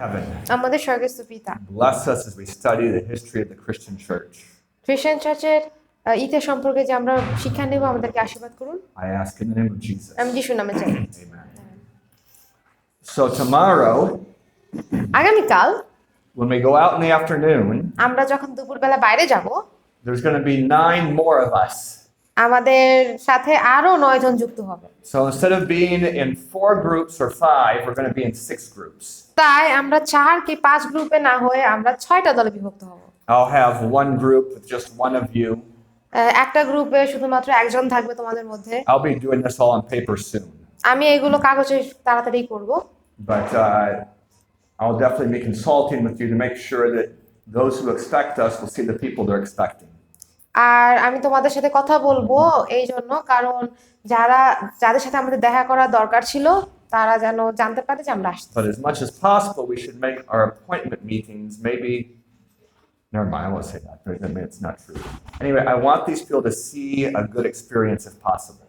heaven, আমাদের স্বর্গস্থ পিতা, bless us as we study the history of the Christian church. খ্রিস্টান চার্চের ইতিহাস সম্পর্কে যে আমরা শিক্ষা নেব, আমাদেরকে আশীর্বাদ করুন। I ask in the name of Jesus. আমি যিশুর নামে চাই। Amen. So tomorrow, আগামীকাল when we go out in the afternoon, আমরা যখন দুপুরবেলা বাইরে যাব, there's going to be 9 more of us. আমাদের সাথে আরো 9 জন যুক্ত হবে। So instead of being in 4 groups or 5, we're going to be in 6 groups. তাই আমরা 4 কি 5 গ্রুপে না হয়ে আমরা 6টা দলে বিভক্ত হব। I'll have one group with just one of you. একটা গ্রুপে শুধুমাত্র একজন থাকবে তোমাদের মধ্যে। I'll be doing this all on paper soon. আমি এগুলো কাগজে তাড়াতাড়ি করব। But I'll definitely be consulting with you to make sure that those who expect us will see the people they're expecting. আর আমি তোমাদের সাথে কথা বলবো এই জন্য, কারণ যাদের সাথে আমাদের দেখা করা দরকার ছিল তারা যেন জানতে পারে যে আমরা আসছি। But as much as possible, we should make our appointment meetings maybe. Never mind, I won't say that. It's not true. Anyway, I want these people to see a good experience if possible.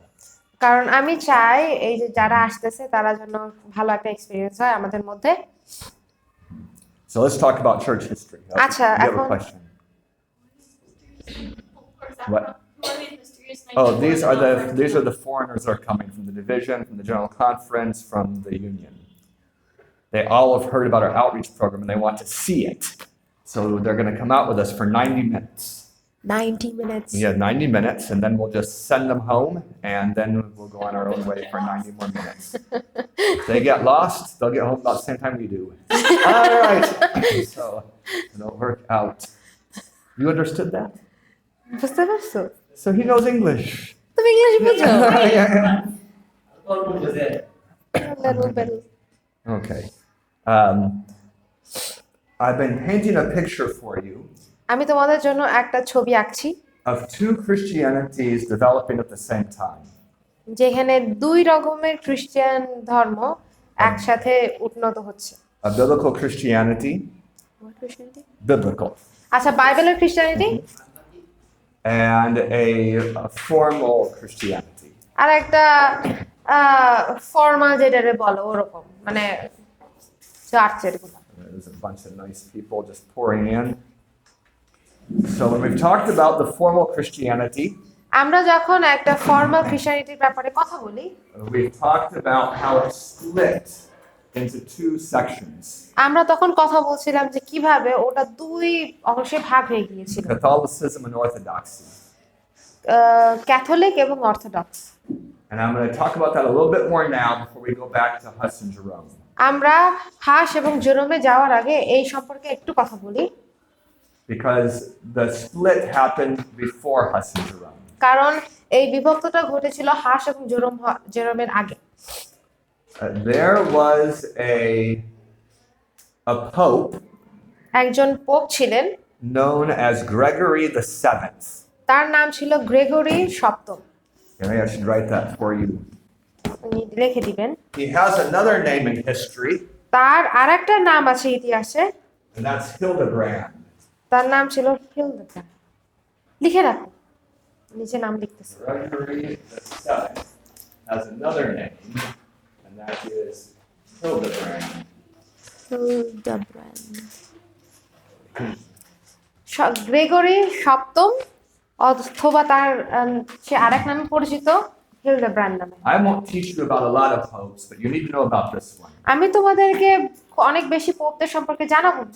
কারণ আমি চাই এই যে যারা আসতেছে তারা যেন ভালো একটা এক্সপেরিয়েন্স হয় আমাদের মধ্যে। So let's talk about church history. আচ্ছা, You have a এখন question? What? Oh, these are the foreigners that are coming from the division, from the general conference, from the union. They all have heard about our outreach program and they want to see it. So they're going to come out with us for 90 minutes. 90 minutes. Yeah, 90 minutes, and then we'll just send them home, and then we'll go on our own way for 90 more minutes. If they get lost, they'll get home about the same time we do. All right. So it'll work out. You understood that? বুঝতে পারছো? So he knows English. তুমি English বুঝো? Yeah. Little bit. Okay. I've been painting a picture for you আমি তোমাদের জন্য একটা ছবি আঁকছি of 2 Christianities developing at the same time. যেখানে 2 রকমের খ্রিস্টান ধর্ম একসাথে উন্নত হচ্ছে। A biblical Christianity, biblical, আচ্ছা, বাইবেলের খ্রিস্টানিটি and a formal Christianity. আর একটা ফর্মাল যেটারে বলো ওরকম, মানে চার্চের গুলো। There's a bunch of nice people just pouring in. So when we've talked about the formal Christianity, আমরা যখন একটা ফর্মাল খ্রিস্টানিটির ব্যাপারে কথা বলি, we've talked about how it's split into 2 sections. আমরা তখন কথা বলছিলাম যে কিভাবে ওটা 2 অংশে ভাগ হয়ে গিয়েছিল, Catholicism and Orthodoxy. ক্যাথলিক এবং orthodox. And I'm going to talk about that a little bit more now before we go back to Huss and Jerome. আমরা হাস এবং জেরোমে যাওয়ার আগে এই সম্পর্কে একটু কথা বলি, Because the split happened before Huss and Jerome. কারণ এই বিভক্তটা ঘটেছিল হাস এবং জেরোমের আগে। There was a pope একজন পোপ ছিলেন known as Gregory the Seventh. তার নাম ছিল গ্রেগরি সপ্তম। Maybe I should write that for you. উনি লিখে দিবেন। He has another name in history, তার আরেকটা নাম আছে ইতিহাসে, and that's Hildebrand. তার নাম ছিল হিলদেব্রান্ড। লিখে রাখো, নিচে নাম লিখতেছে। Gregory the Seventh has another name, and that is Hildebrand. Gregory সপ্তম, অথবা তার সে আরেক নামে পরিচিত হিলদেব্রান্ড নামে। I won't teach you about a lot of popes, but you need to know about this one. আমি তোমাদেরকে অনেক বেশি পোপদের সম্পর্কে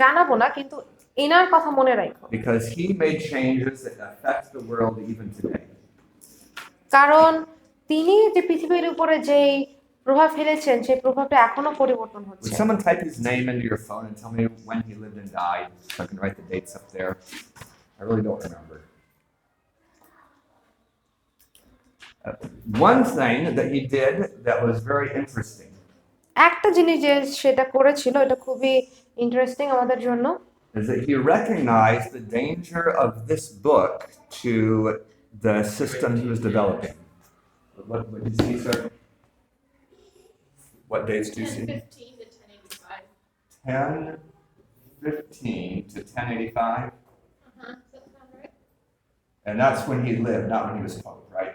জানাবো না, কিন্তু এনার কথা মনে রাখো, Because he made changes that affect the world even today. কারণ তিনি যে পৃথিবীর উপরে যেই প্রভাব ফেলেছেন সেই প্রভাবটা এখনো পরিবর্তন Would হচ্ছে। someone type his name into your phone and tell me when he lived and died, so I can write the dates up there? I really don't remember. One thing that he did that was very interesting একটা জিনিস যে সেটা করেছিল, এটা খুবই interesting আমাদের জন্য, is that he recognized the danger of this book to the system he was developing. What do you see, sir? What dates do you see? 1015 to 1085. 1015 to 1085? Does that sound right? And that's when he lived, not when he was pope, right?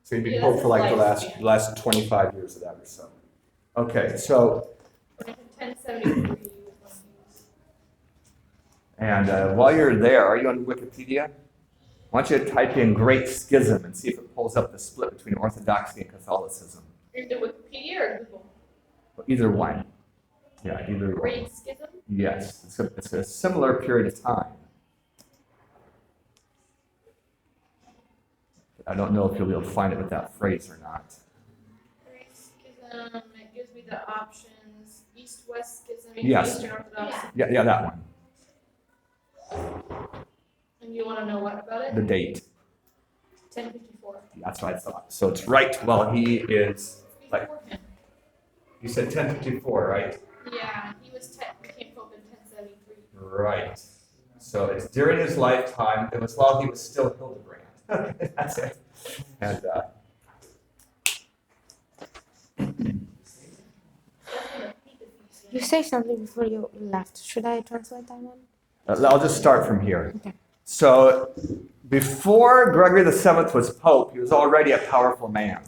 So he'd be Yeah, pope that's for like his the last 25 years of that or so. Okay, so 1073 was when he And while you're there, are you on Wikipedia? I want you to type in Great Schism and see if it pulls up the split between Orthodoxy and Catholicism. You're the Wikipedia or Google? Either one. Yeah, either one. Great Schism? Yes, it's a similar period of time. I don't know if you'll be able to find it with that phrase or not. Great Schism. It gives me the options. East-West Schism. Yes. Eastern Orthodox. Yeah, that one. And you want to know what about it? The date. 1054. That's what I thought. So it's right while he is, like, Before him. you said 1054, right? Yeah, he became Pope in 1073. Right. So it's during his lifetime. It was while he was still Hildebrand. That's it. And You say something before you left. Should I translate that one? I'll just start from here. Okay. So before Gregory VII was Pope, he was already a powerful man.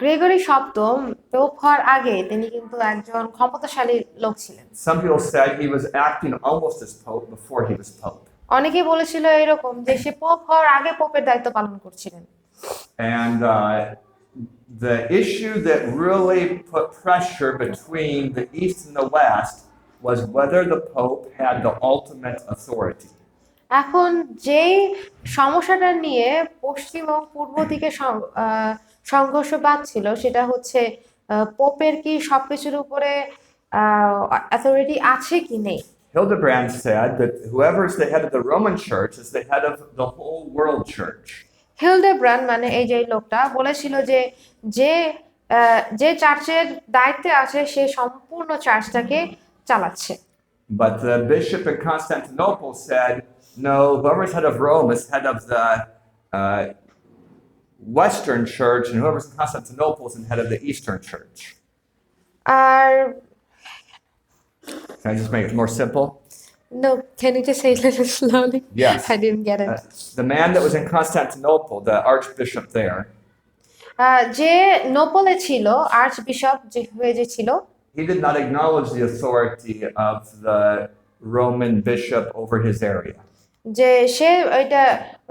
Gregory সপ্তম pope হওয়ার আগে তিনি কিন্তু একজন ক্ষমতাশালী লোক ছিলেন। Some people said he was acting almost as Pope before he was Pope. অনেকেই বলেছিল এরকম যে সে পোপ হওয়ার আগে পোপের দায়িত্ব পালন করছিলেন। And the issue that really put pressure between the East and the West was whether the Pope had the ultimate authority. এখন যেই সমস্যাটা নিয়ে পশ্চিম ও পূর্ব দিকে সংঘর্ষ বাঁধছিল সেটা হচ্ছে পোপের কি সবকিছুর উপরে অথরিটি আছে কি নেই। Hildebrand said that whoever is the head of the Roman Church is the head of the whole world church. হিলডেব্রান্ড মানে এই যে লোকটা বলেছিল যে যে চার্চের দায়িত্বে আছে সে সম্পূর্ণ চার্চটাকে চালাচ্ছে। But the bishop in Constantinople said, no, whoever's head of Rome is head of the Western Church, and whoever's in Constantinople is the head of the Eastern Church. R Can I just make it more simple? no, can you just say it a little slowly? Yes. I didn't get it. The man that was in Constantinople, the archbishop there, যে নোপলে ছিল arch bishop যে ছিল he did not acknowledge the authority of the Roman bishop over his area. যে সে ওইটা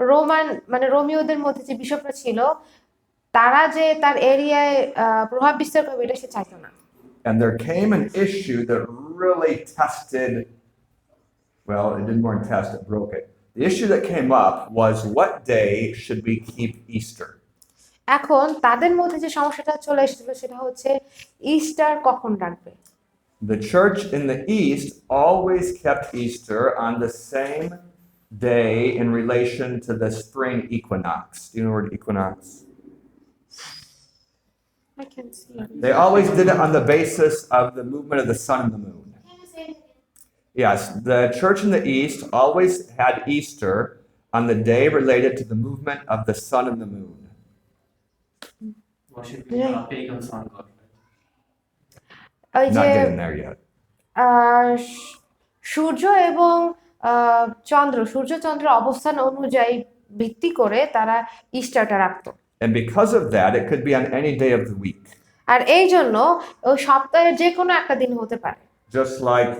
Roman মানে রোমিওদের মধ্যে যে বিশপরা ছিল তারা যে তার এরিয়ায় প্রভাব বিস্তার করবে এটা সে চাইতো না। And there came an issue that really tested, well, it didn't more than test, it broke it. The issue that came up was what day should we keep Easter? এখন তাদের মধ্যে যে সমস্যাটা চলে এসেছিল সেটা হচ্ছে ইস্টার কখন রাখবে। The church in the East always kept Easter on the same day in relation to the spring equinox. Do you know the word equinox? I can see. They always did it on the basis of the movement of the sun and the moon. Yes, the church in the East always had Easter on the day related to the movement of the sun and the moon. Worshipping pagan sun god. ওই Not যে getting there yet. সূর্য এবং সূর্যচন্দ্রের অবস্থান অনুযায়ী ভিত্তি করে তারা ইস্টারটা রাখতো। And because of that, it could be on any day of the week. আর এই জন্য ওই সপ্তাহের যে কোনো একটা দিন হতে পারে। Just like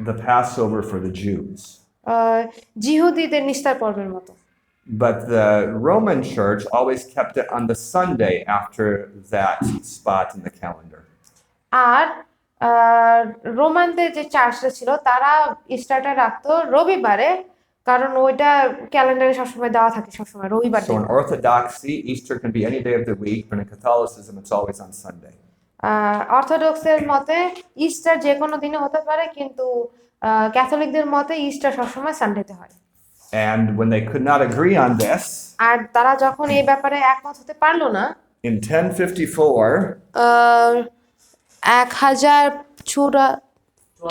the Passover for the Jews. জিহুদীদের নিস্তার পর্বের মতো। But the Roman church always kept it on the Sunday after that spot in the calendar. আর রোমানদের যে চার্চটা ছিল তারা ইস্টারটা রাখতো রবিবারে, কারণ ওইটা ক্যালেন্ডারে সবসময় দেওয়া থাকে সবসময় রবিবার So in Orthodoxy, Easter can be any day of the week, but in Catholicism, it's always on Sunday. অর্থোডক্সের মতে ইস্টার যে কোনো দিনে হতে পারে, কিন্তু ক্যাথলিকদের মতে ইস্টার সবসময় সানডেতে হয়। And when they could not agree on this, আর তারা যখন এই ব্যাপারে একমত হতে পারলো না, in 1054,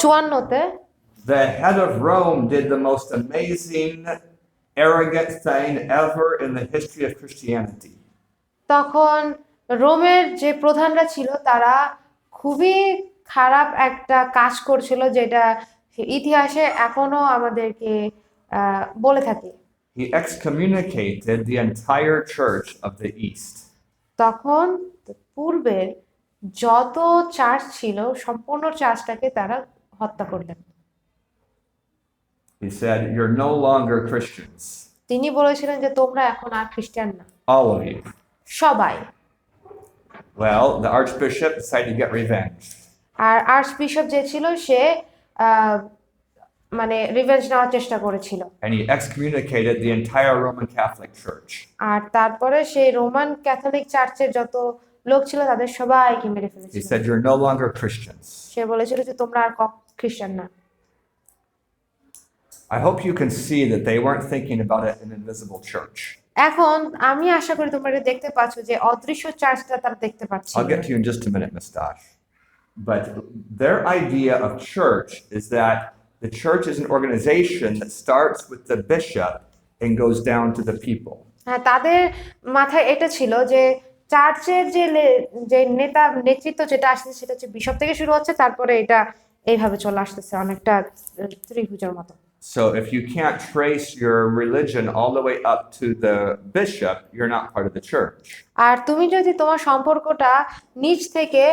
1054-তে the head of Rome did the most amazing, arrogant thing ever in the history of Christianity. তখন রোমের যে প্রধানরা ছিল তারা খুবই খারাপ একটা কাজ করছিল, যেটা ইতিহাসে এখনো আমাদেরকে বলে থাকে। He excommunicated the entire church of the East. তখন পূর্বের যত চার্চ ছিল সম্পূর্ণ চার্চটাকে তারা হত্যা করলেন। He said, "You're no longer Christians, তিনি বলেছিলেন যে তোমরা এখন আর খ্রিস্টান না, all of you." সবাই। Well, the archbishop decided to get revenge. আর আর্চবিশপ যে ছিল সে আহ, মানে রিভেঞ্জ নেওয়ার চেষ্টা করেছিল। And he excommunicated the entire Roman Catholic Church. আর তারপরে সেই রোমান ক্যাথলিক চার্চের যত লোক ছিল তাদের সবাইকে মেরে He ফেলেছিল। said, "You're no longer Christians." সে বলেছিল যে তোমরা আর খ্রিস্টান না। I hope you can see that they weren't thinking about it in an invisible church. এখন আমি আশা করি তোমরা এটা দেখতে পাচ্ছ যে অদৃশ্য চার্চটা তারা দেখতে পাচ্ছে। I'll get to you in just a minute, Miss Dash. But their idea of church is that the church is an organization that starts with the bishop and goes down to the people. হ্যাঁ, তাদের মাথায় এটা ছিল যে চার্চের যে নেতৃত্ব যেটা আসছে সেটা হচ্ছে বিশপ থেকে শুরু হচ্ছে, তারপরে এটা এইভাবে চলে আসতেছে অনেকটা ত্রিভুজের মতো। So if you can't trace your religion all the way up to the bishop, you're not part of the church. আর তুমি যদি তোমার সম্পর্কটা নিচ থেকে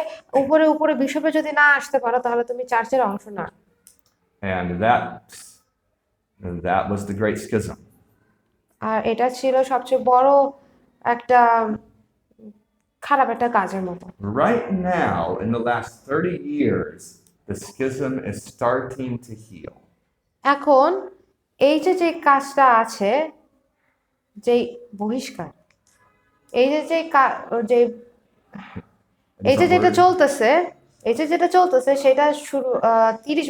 উপরে উপরে বিশপে যদি না আসতে পারো তাহলে তুমি চার্চের অংশ না। And that was the great schism. আর এটা ছিল সবচেয়ে বড় একটা খারাপ একটা কাজের মতো। Right now, in the last 30 years, the schism is starting to heal. এখন এই যে কাজটা আছে, যে বহিষ্কার, এই যে যে এই যে যেটা চলতেছে, যেটা চলতেছে সেটা শুরু 30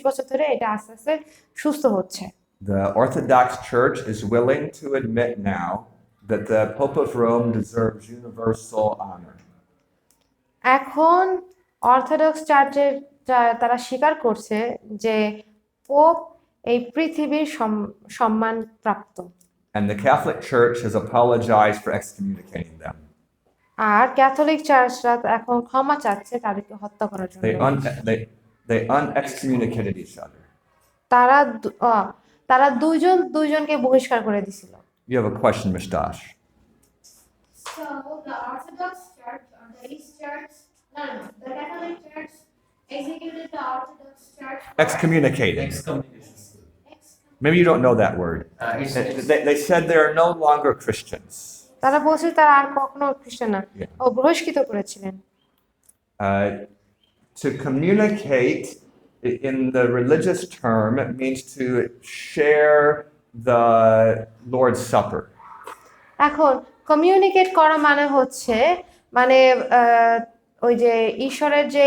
বছর ধরে এটা আস্তে আস্তে সুস্থ হচ্ছে। The Orthodox Church is willing to admit now that the Pope of Rome deserves universal honor. এখন অর্থোডক্স চার্চের তারা স্বীকার করছে যে পোপ এই পৃথিবীর সম্মান প্রাপ্ত। And the Catholic Church has apologized for excommunicating them. আর ক্যাথলিক চার্চরা এখন ক্ষমা চাচ্ছে তাদেরকে হত্যা করার জন্য। They unexcommunicated each other. তারা দুইজনকে বহিষ্কার করে দিছিল। You have a question, Ms. Dash. So the Orthodox Church or the East Church, no, the Catholic Church executed the Orthodox Church. Excommunicated. Excommunication. Maybe you don't know that word. They said they are no longer Christians. তারা বলছে তারা আর কখনো খ্রিস্টান না, Yeah. ও বহিষ্কৃত করেছিলেন। To communicate in the religious term, it means to share the Lord's Supper. এখন communicate করা মানে হচ্ছে মানে ওই যে ঈশ্বরের যে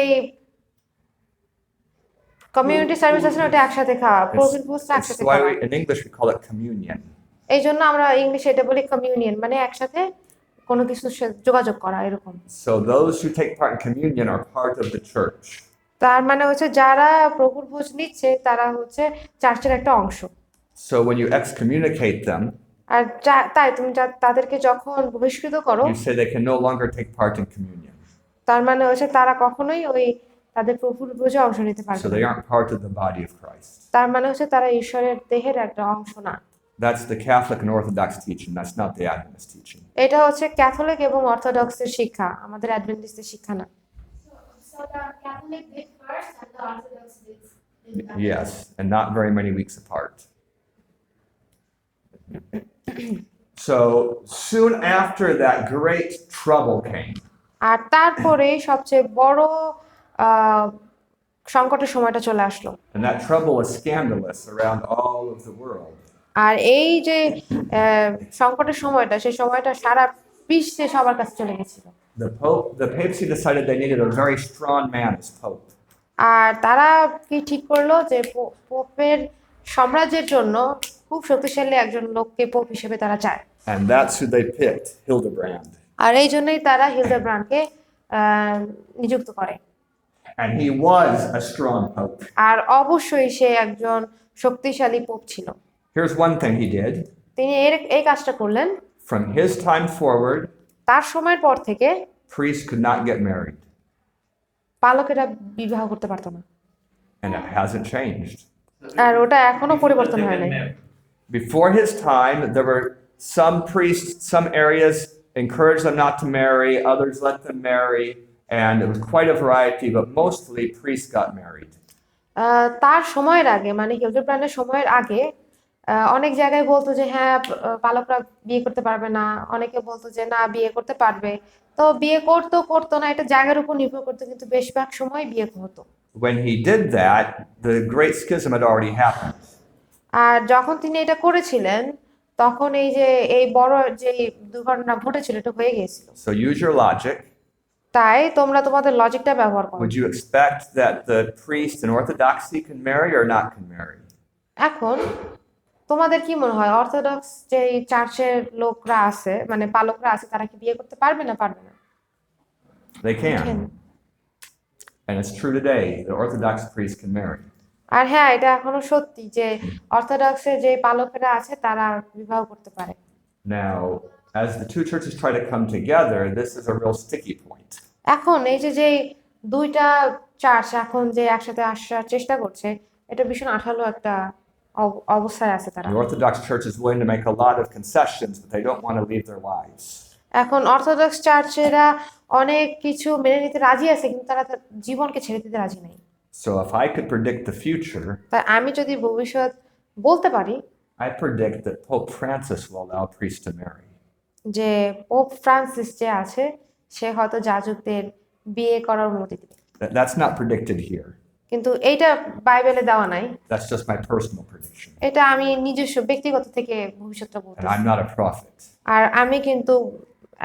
কমিউনিটি সার্ভিস আছে না, ওটা একসাথে খাওয়া, প্রভুর ভোজটা It's একসাথে why খাওয়া। in English we call it communion. এই জন্য আমরা ইংলিশে এটা বলি কমিউনিয়ন, মানে একসাথে কোনো কিছু যোগাযোগ করা এরকম। So those who take part in communion are part of the church. তার মানে হচ্ছে যারা প্রভুর ভোজ নিচ্ছে তারা হচ্ছে চার্চের একটা অংশ। So when you excommunicate them, আর তাই তুমি তাদেরকে যখন বহিষ্কৃত করো, you say they can no longer take part in communion. তার মানে হচ্ছে তারা কখনোই ওই তাদের প্রভুর ভোজে অংশ নিতে পারবে So না। they aren't part of the body of Christ. তার মানে হচ্ছে তারা ঈশ্বরের দেহের একটা অংশ না। That's the Catholic and Orthodox teaching. That's not the Adventist teaching. এটা হচ্ছে ক্যাথলিক এবং অর্থোডক্সের শিক্ষা, আমাদের অ্যাডভেন্টিস্টের শিক্ষা না। So the Catholic did first and the Orthodox did after. Yes, and not very many weeks apart. So soon after that, great trouble came. আর তারপরে সবচেয়ে বড় সংকটের সময়টা চলে আসলো। And that trouble was scandalous around all of the world. আর এই যে সংকটের সময়টা, সেই সময়টা সারা বিশ্বে সবার কাছে চলে গেছিল। The papacy decided they needed a very strong man as pope. আর তারা কি ঠিক করলো যে পোপের সাম্রাজ্যের জন্য খুব শক্তিশালী একজন লোককে পোপ হিসেবে তারা চায়। And that's who they picked, Hildebrand. আর এই জন্যই তারা হিলডেব্রান্ডকে নিযুক্ত করে। And he was a strong pope. আর অবশ্যই সে একজন শক্তিশালী পোপ ছিল। Here's one thing he did. তিনি এই কাজটা করলেন, From his time forward, তার সময়ের পর থেকে priests could not get married. পালকেরা বিবাহ করতে পারতো না। And it hasn't changed. আর ওটা এখনো পরিবর্তন হয় নাই। Before his time, there were some priests, some areas encouraged them not to marry, others let them marry, and it was quite a variety, but mostly priests got married. তার সময়ের আগে মানে হিলডেব্রান্ডের সময়ের আগে অনেক জায়গায় বলতো যে হ্যাঁ বালকরা বিয়ে করতে পারবে না, অনেকে বলতো যে না বিয়ে করতে পারবে। তো বিয়ে করতো করতো না এটা জায়গার উপর নির্ভর করতো, কিন্তু বেশিরভাগ সময় বিয়ে হতো। When he did that, the Great Schism had already happened. আর যখন তিনি এটা করেছিলেন তখন এই যে এই বড় যে দুর্ঘটনা ঘটেছিল এটা হয়ে গিয়েছিল। So use your logic. তাই তোমরা তোমাদের লজিকটা ব্যবহার করো। Would you expect that the priest in Orthodoxy can marry or not can marry? এখন তোমাদের কি মনে হয় অর্থোডক্স যে চার্চের লোকরা আছে মানে পালকরা আছে তারা কি বিয়ে করতে পারবে না পারবে না? They কেন? can. And it's true today. The Orthodox priest can marry. আর হ্যাঁ এটা এখনো সত্যি যে অর্থোডক্সের যে পালকেরা আছে তারা বিবাহ করতে পারে। Now, as the two churches try to come together, this is a real sticky point. এখন এই যে দুইটা চার্চ এখন যে একসাথে আসার চেষ্টা করছে এটা ভীষণ আঠালো একটা অবস্থায় আছে তারা। The Orthodox Church is willing to make a lot of concessions, but they don't want to leave their lives. এখন অর্থোডক্স চার্চেরা অনেক কিছু মেনে নিতে রাজি আছে কিন্তু তারা তার জীবনকে ছেড়ে দিতে রাজি নাই। So if I could predict the future, তাই আমি যদি ভবিষ্যৎ বলতে পারি I predict that Pope Francis will allow priests to marry. যে পোপ ফ্রান্সিস যে আছে সে হয়তো যাজকদের বিয়ে করার অনুমতি দিবে। That's not predicted here. কিন্তু এইটা বাইবেলে দেওয়া নাই, That's just my personal prediction. এটা আমি নিজস্ব ব্যক্তিগত থেকে ভবিষ্যৎটা And বলতেছি। I'm not a prophet. আর আমি কিন্তু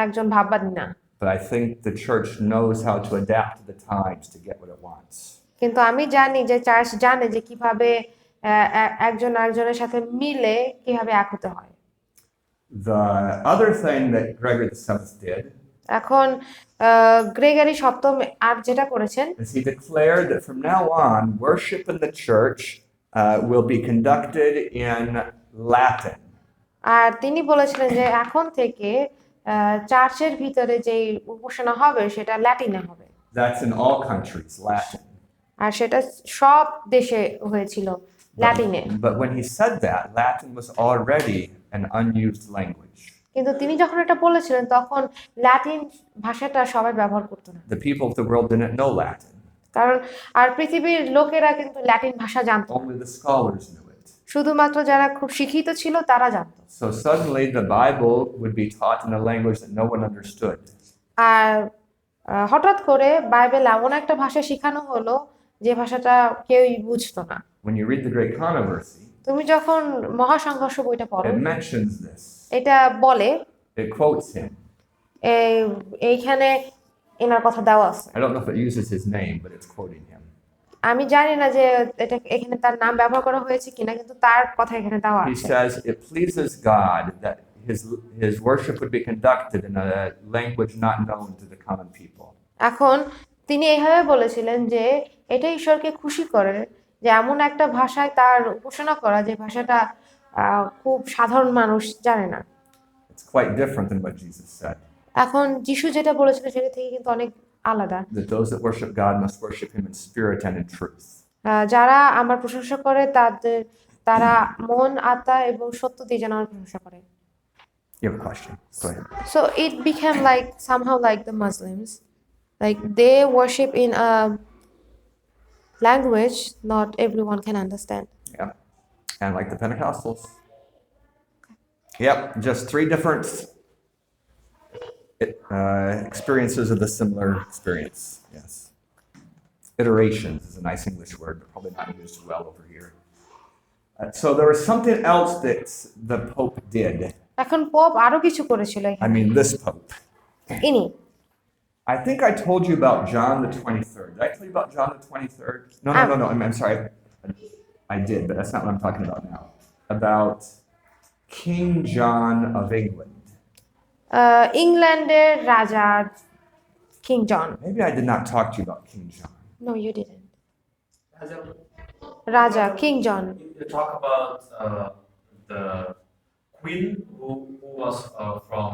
একজন ভাববাদী না, But I think the church knows how to adapt to the times to get what it wants. কিন্তু আমি জানি যে চার্চ জানে যে কিভাবে একজন আরেকজনের সাথে মিলে কিভাবে এক হতে হয়। The other thing that Gregory VII did এখন গ্রেগরি সপ্তম আর যেটা করেছেন is he declared that from now on, worship in the church will be conducted in Latin. আর তিনি বলেছিলেন যে এখন থেকে চার্চের ভিতরে যে উপাসনা হবে সেটা ল্যাটিনে হবে। That's in all countries, Latin. আর সেটা সব দেশে হয়েছিল ল্যাটিনে। But when he said that, Latin was already an unused language. কিন্তু তিনি যখন এটা বলেছিলেন তখন ল্যাটিন ভাষাটা সবাই ব্যবহার করতো না, The people of the world didn't know Latin. কারণ আর পৃথিবীর লোকেরা কিন্তু ল্যাটিন ভাষা জানতো না। Only the scholars knew it. শুধুমাত্র যারা খুব শিক্ষিত ছিল তারা জানতো। So suddenly the Bible would be taught in a language that no one understood. আর হঠাৎ করে বাইবেল এমন একটা ভাষা শেখানো হলো যে ভাষাটা কেউই বুঝতো না। When you read the Great Controversy, তুমি যখন মহাসংঘর্ষ বইটা পড়ো it mentions this. এটা বলে, It quotes him. এইখানে এনার কথা দেওয়া আছে। I don't know if it uses his name, but it's quoting him. আমি জানি না যে এটা এখানে তার নাম ব্যবহার করা হয়েছে কিনা, কিন্তু তার কথা এখানে দেওয়া He আছে। says it pleases God that his worship would be conducted in a language not known to the common people. এখন তিনি এইভাবে বলেছিলেন যে এটা ঈশ্বরকে খুশি করে যে এমন একটা ভাষায় তার উপাসনা করা যে ভাষাটা খুব সাধারণ মানুষ জানে না। It's quite different than what Jesus said. এখন যিশু যেটা বলেছিলেন সেটা থেকে কিন্তু অনেক আলাদা। That those that worship God must worship him in spirit and in truth. যারা আমার প্রশংসা করে তারা মন আত্মা এবং সত্য দিয়ে যেন আমার প্রশংসা করে। You have a question? Go ahead. So it became like somehow like the Muslims, like they worship in a language not everyone can understand. Yeah. And like the Pentecostals. Yep, just three different experiences of the similar experience. Yes. Iterations is a nice English word, but probably not used well over here. So there was something else that the Pope did. এখন pope আরো কিছু করেছিল I এখানে। mean, this Pope. ইনি I think I told you about John the 23rd. Did I tell you about John the 23rd? No. I'm sorry. I did, but that's not what I'm talking about now. About King John of England. ইংল্যান্ডের রাজা king John. Maybe I did not talk to you about King John. No, you didn't. As a, রাজা king John. you talk about the queen who was from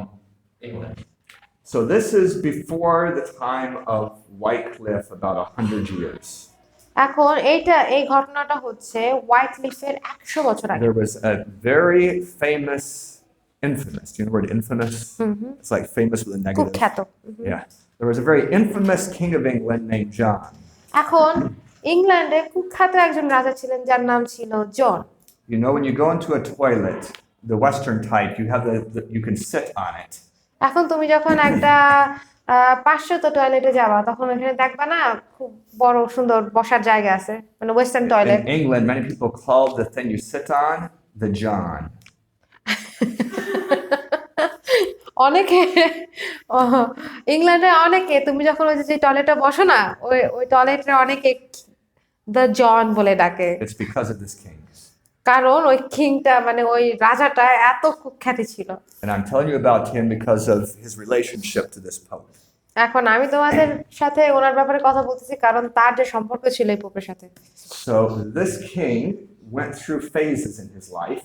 England. So this is before the time of Wycliffe, about 100 years. এখন এই ঘটনাটা হচ্ছে হোয়াইটলিফের 100 বছর আগে। There was a very infamous, do you know the word infamous? It's like famous with a খুব negative. খ্যাত। Yeah. There was a very infamous king of England named John. এখন ইংল্যান্ডে কুখ্যাত একজন রাজা ছিলেন যার নাম ছিল জন। You know, when you go into a toilet, the Western type, you have you can sit on it. এখন তুমি যখন একটা পাশ্চাত্য টয়লেটে যাবা তখন ওখানে দেখবা না খুব বড় সুন্দর বসার জায়গা আছে, মানে western toilet. In England, many people call the thing you sit on the John. অনেকে ইংল্যান্ডে অনেকে তুমি যখন ওই যে টয়লেটে বসো না ওই ওই টয়লেটে অনেকে দ্য জন বলে ডাকে, It's because of this king. কারণ ওই কিংটা মানে ওই রাজাটা এত কুখ্যাতি ছিল। And I'm telling you about him because of his relationship to this pope. এখন আমি তোমাদের সাথে ওনার ব্যাপারে কথা বলতেছি কারণ তার যে সম্পর্ক ছিল এই পোপের সাথে। So this king went through phases in his life.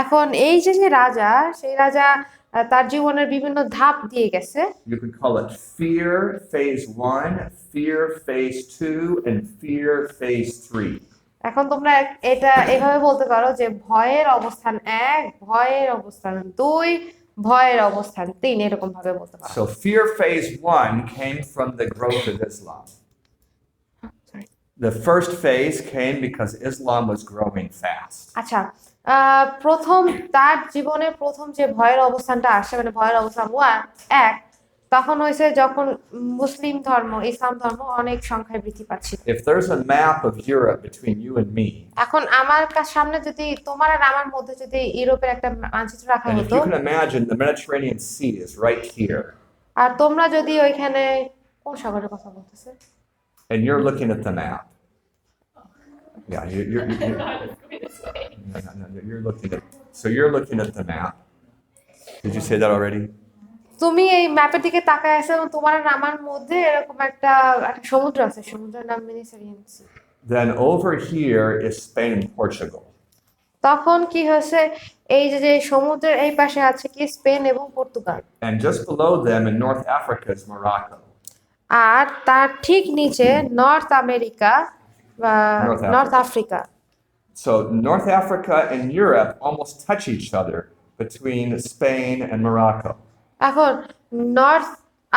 এখন এই যে যে রাজা, সেই রাজা তার জীবনের বিভিন্ন ধাপ দিয়ে গেছে। You could call it fear phase 1, fear phase 2, and fear phase 3. এখন তোমরা এটা এভাবে বলতে পারো যে ভয়ের অবস্থান 1, ভয়ের অবস্থান 2, ভয়ের অবস্থান 3, এরকম ভাবে বলতে পারো। So fear phase 1 came from the growth of Islam. The first phase came because Islam was growing fast. আচ্ছা, প্রথম তার জীবনে প্রথম যে ভয়ের অবস্থানটা আসে, মানে ভয়ের অবস্থান 1 তখন হয়েছে যখন মুসলিম ধর্ম, ইসলাম ধর্ম অনেক সংখ্যায় বৃদ্ধি পাচ্ছিল। If there's a map of Europe between you and me, এখন আমার সামনে যদি তোমার আর আমার মধ্যে যদি ইউরোপের একটা মানচিত্র রাখা and if হতো, you can imagine, the Mediterranean Sea is right here, আর তোমরা যদি ওইখানে কোন সাগরের কথা বলতেছে? and you're looking at the map. Yeah, you're looking at. So you're looking at the map. Did you say that already? তুমি এই ম্যাপের দিকে তাকায় আছো এবং তোমার আর আমার মধ্যে এরকম একটা একটা সমুদ্র আছে, সমুদ্রের নাম Mediterranean C. Then over here is Spain and Portugal. তখন কি হয়েছে, এই যে যে সমুদ্রের এই পাশে আছে কি স্পেন এবং Portugal, And just below them in North Africa is Morocco. আর তার ঠিক নিচে নর্থ আমেরিকা বা North Africa. North Africa. So North Africa and Europe almost touch each other between Spain and Morocco. এখন নর্থ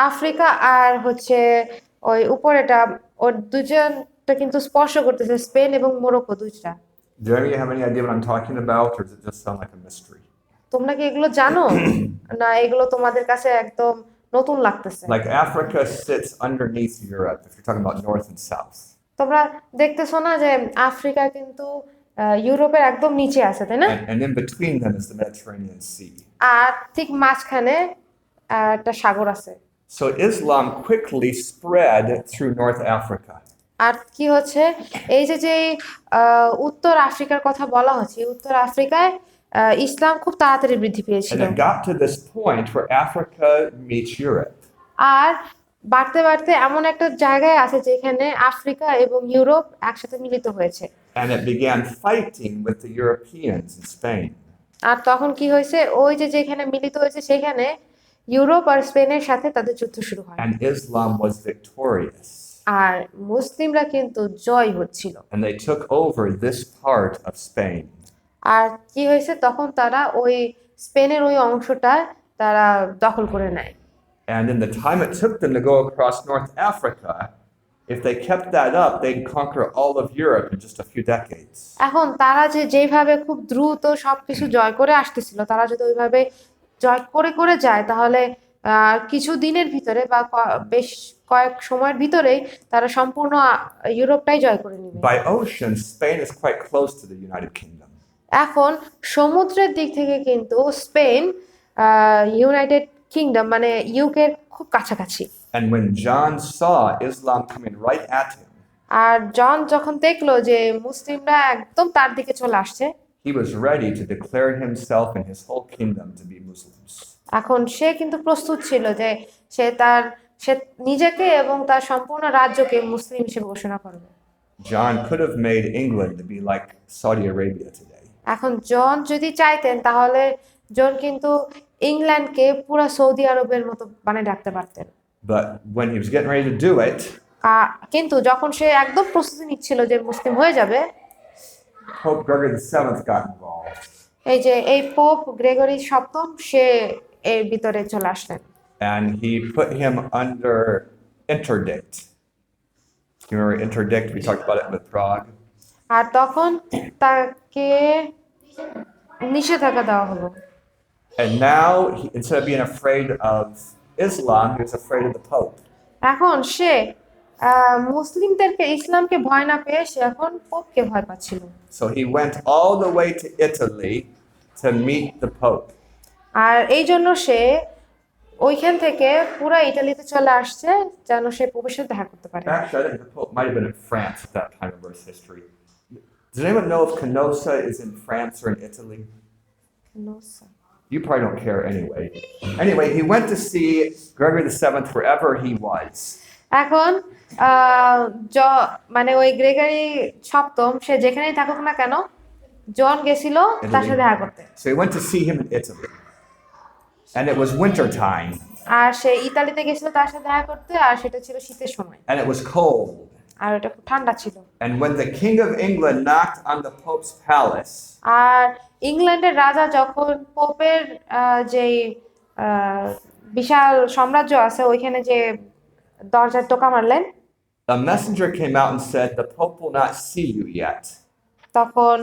আফ্রিকা আর হচ্ছে ওই উপরেটা ওর দুজনটা কিন্তু স্পর্শ করতেছে, স্পেন এবং মরক্কো দুইটা। Do any of you have any idea what I'm talking about, or does it just sound like a mystery? তোমরা কি এগুলো জানো না এগুলো তোমাদের কাছে একদম নতুন লাগতেছে? Like Africa sits underneath Europe, if you're talking about north and south. তোমরা দেখতেছো না যে আফ্রিকা কিন্তু ইউরোপের একদম নিচে আছে, তাই না? And in between them is the Mediterranean Sea. আর ঠিক মাঝখানে একটা সাগর আছে। So Islam quickly spread through North Africa. আর কি হচ্ছে, এই যে যে উত্তর আফ্রিকার কথা বলা হচ্ছে, উত্তর আফ্রিকায় ইসলাম খুব তাড়াতাড়ি বৃদ্ধি পেয়েছিল। And it got to this point where Africa meets Europe. আর বাড়তে বাড়তে এমন একটা জায়গায় আছে যেখানে আফ্রিকা এবং ইউরোপ একসাথে মিলিত হয়েছে। And it began fighting with the Europeans in Spain. আর তখন কি হয়েছে, ওই যে যেখানে মিলিত হয়েছে সেখানে ইউরোপ আর স্পেনের সাথে তাদের যুদ্ধ শুরু হয়। And Islam was victorious. আর মুসলিমরা কিন্তু জয় হচ্ছিল। And they took over this part of Spain. আর কি হয়েছে, তখন তারা ওই স্পেনের ওই অংশটা তারা দখল করে নেয়। And in the time it took them to go across North Africa, if they kept that up, they'd conquer all of Europe in just a few decades. এখন তারা যে যেভাবে খুব দ্রুত সবকিছু জয় করে আসতেছিল, তারা যদি ওইভাবে জয় করে করে যায় তাহলে কিছু দিনের ভিতরে বা বেশ কয়েক সময়ের ভিতরেই তারা সম্পূর্ণ ইউরোপটাই জয় করে নেবে। By ocean, Spain is quite close to the United Kingdom. এখন সমুদ্রের দিক থেকে কিন্তু স্পেন ইউনাইটেড কিংডম মানে ইউকের খুব কাছাকাছি। And when John saw Islam coming right at him, আর জন যখন দেখলো যে মুসলিমরা একদম তার দিকে চলে আসছে, he was ready to declare himself and his whole kingdom to be Muslims. এখন সে কিন্তু প্রস্তুত ছিল যে সে নিজেকে এবং তার সম্পূর্ণ রাজ্যকে মুসলিম হিসেবে ঘোষণা করবে। John could have made England to be like Saudi Arabia today. এখন জন যদি চাইতেন তাহলে জন কিন্তু ইংল্যান্ডকে পুরো সৌদি আরবের মতো বানিয়ে রাখতে পারতেন। But when he was getting ready to do it, কিন্তু যখন সে একদম প্রস্তুতি নিচ্ছিল যে মুসলিম হয়ে যাবে, Pope Gregory VII got involved. এই যে এই পোপ গ্রেগরি সপ্তম সে এর ভিতরে চলে আসলেন। And he put him under interdict. You remember interdict? We talked about it with Prague. আর তখন তাকে নিষেধাজ্ঞা দেওয়া হলো। And now, instead of being afraid of Islam, he was afraid of the Pope. এখন সে মুসলিমদেরকে ইসলামকে ভয় না পেয়ে সে এখন পোপকে ভয় পাচ্ছিল। So he went all the way to Italy to meet the Pope. আর এই জন্য সে ওইখান থেকে পুরো ইতালিতে চলে আসছে যেন সে পোপের সাথে দেখা করতে পারে। Actually, I think the Pope might have been in France at that time of Earth's history. Does anyone know if Canossa is in France or in Italy? You probably don't care anyway. Anyway, he went to see Gregory VII wherever he was. এখন মানে ওই Gregory সপ্তম সে যেখানেই থাকুক না কেন জন গেছিল তার সাথে দেখা করতে। So he went to see him in Italy. And it was winter time. আর সে ইতালিতে গেছিল তার সাথে দেখা করতে আর সেটা ছিল শীতের সময়। And it was cold. আর এটা খুব ঠান্ডা ছিল। And when the King of England knocked on the Pope's palace, আর ইংল্যান্ডের রাজা যখন পোপের যে বিশাল সাম্রাজ্য আছে ওইখানে যে দরজায় টোকা মারলেন, a messenger came out and said, "The Pope will not see you yet." তখন